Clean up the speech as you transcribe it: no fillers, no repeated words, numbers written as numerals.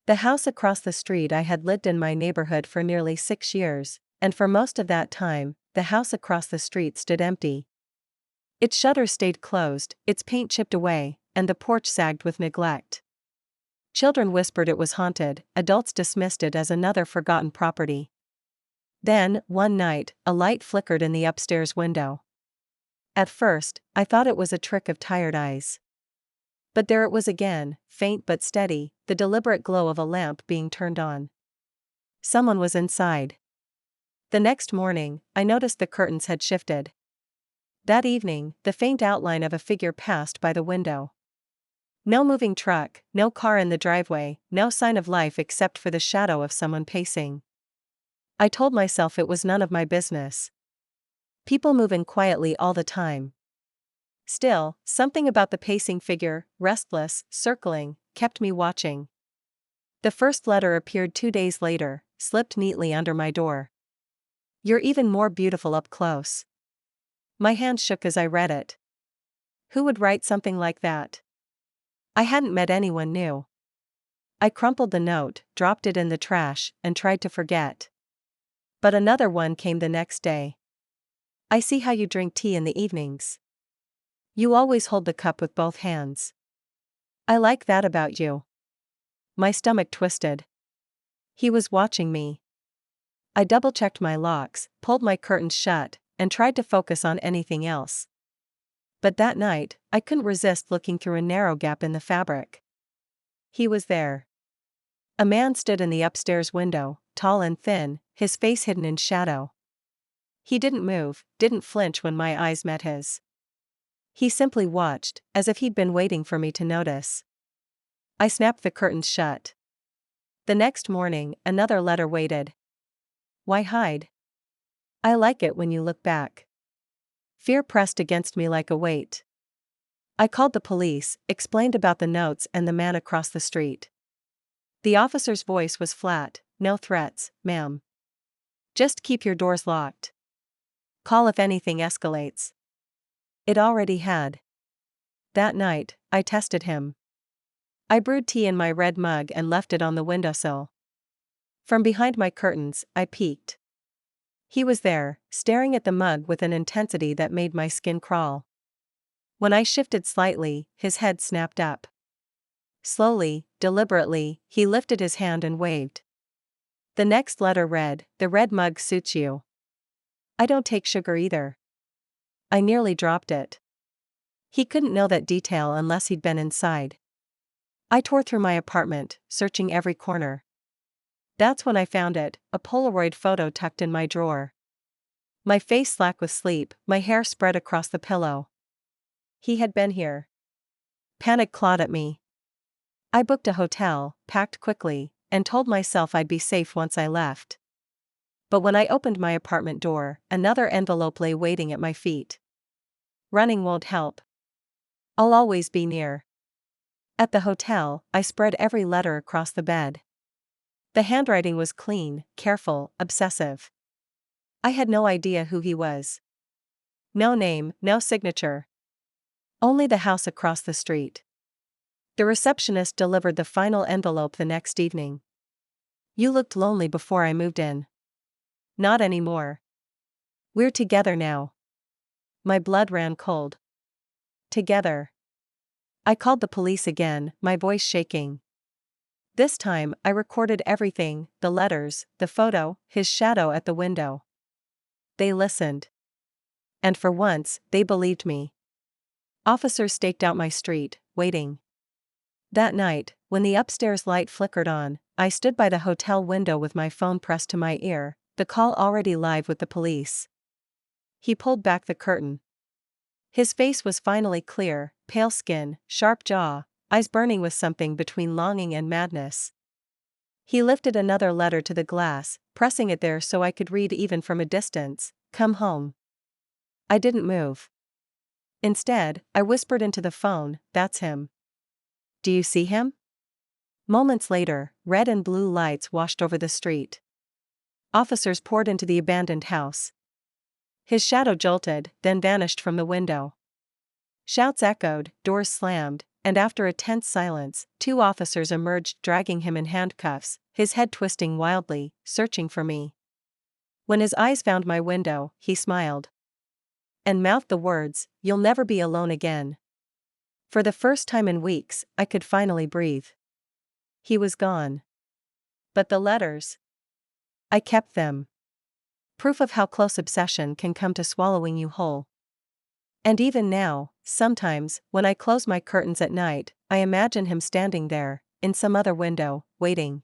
The house across the street. I had lived in my neighborhood for nearly 6 years, and for most of that time, the house across the street stood empty. Its shutters stayed closed, its paint chipped away, and the porch sagged with neglect. Children whispered it was haunted, adults dismissed it as another forgotten property. Then, one night, a light flickered in the upstairs window. At first, I thought it was a trick of tired eyes. But there it was again, faint but steady, the deliberate glow of a lamp being turned on. Someone was inside. The next morning, I noticed the curtains had shifted. That evening, the faint outline of a figure passed by the window. No moving truck, no car in the driveway, no sign of life except for the shadow of someone pacing. I told myself it was none of my business. People move in quietly all the time. Still, something about the pacing figure, restless, circling, kept me watching. The first letter appeared 2 days later, slipped neatly under my door. "You're even more beautiful up close." My hand shook as I read it. Who would write something like that? I hadn't met anyone new. I crumpled the note, dropped it in the trash, and tried to forget. But another one came the next day. "I see how you drink tea in the evenings. You always hold the cup with both hands. I like that about you." My stomach twisted. He was watching me. I double-checked my locks, pulled my curtains shut, and tried to focus on anything else. But that night, I couldn't resist looking through a narrow gap in the fabric. He was there. A man stood in the upstairs window, tall and thin, his face hidden in shadow. He didn't move, didn't flinch when my eyes met his. He simply watched, as if he'd been waiting for me to notice. I snapped the curtains shut. The next morning, another letter waited. Why hide? I like it when you look back. Fear pressed against me like a weight. I called the police, explained about the notes and the man across the street. The officer's voice was flat. "No threats, ma'am. Just keep your doors locked. Call if anything escalates." It already had. That night, I tested him. I brewed tea in my red mug and left it on the windowsill. From behind my curtains, I peeked. He was there, staring at the mug with an intensity that made my skin crawl. When I shifted slightly, his head snapped up. Slowly, deliberately, he lifted his hand and waved. The next letter read, "The red mug suits you. I don't take sugar either." I nearly dropped it. He couldn't know that detail unless he'd been inside. I tore through my apartment, searching every corner. That's when I found it, a Polaroid photo tucked in my drawer. My face slack with sleep, my hair spread across the pillow. He had been here. Panic clawed at me. I booked a hotel, packed quickly, and told myself I'd be safe once I left. But when I opened my apartment door, another envelope lay waiting at my feet. Running won't help. I'll always be near. At the hotel, I spread every letter across the bed. The handwriting was clean, careful, obsessive. I had no idea who he was. No name, no signature. Only the house across the street. The receptionist delivered the final envelope the next evening. "You looked lonely before I moved in. Not anymore. We're together now." My blood ran cold. Together. I called the police again, my voice shaking. This time, I recorded everything, the letters, the photo, his shadow at the window. They listened. And for once, they believed me. Officers staked out my street, waiting. That night, when the upstairs light flickered on, I stood by the hotel window with my phone pressed to my ear, the call already live with the police. He pulled back the curtain. His face was finally clear, pale skin, sharp jaw, eyes burning with something between longing and madness. He lifted another letter to the glass, pressing it there so I could read even from a distance, "Come home." I didn't move. Instead, I whispered into the phone, "That's him. Do you see him?" Moments later, red and blue lights washed over the street. Officers poured into the abandoned house. His shadow jolted, then vanished from the window. Shouts echoed, doors slammed, and after a tense silence, 2 officers emerged dragging him in handcuffs, his head twisting wildly, searching for me. When his eyes found my window, he smiled and mouthed the words, "You'll never be alone again." For the first time in weeks, I could finally breathe. He was gone. But the letters? I kept them. Proof of how close obsession can come to swallowing you whole. And even now, sometimes, when I close my curtains at night, I imagine him standing there, in some other window, waiting.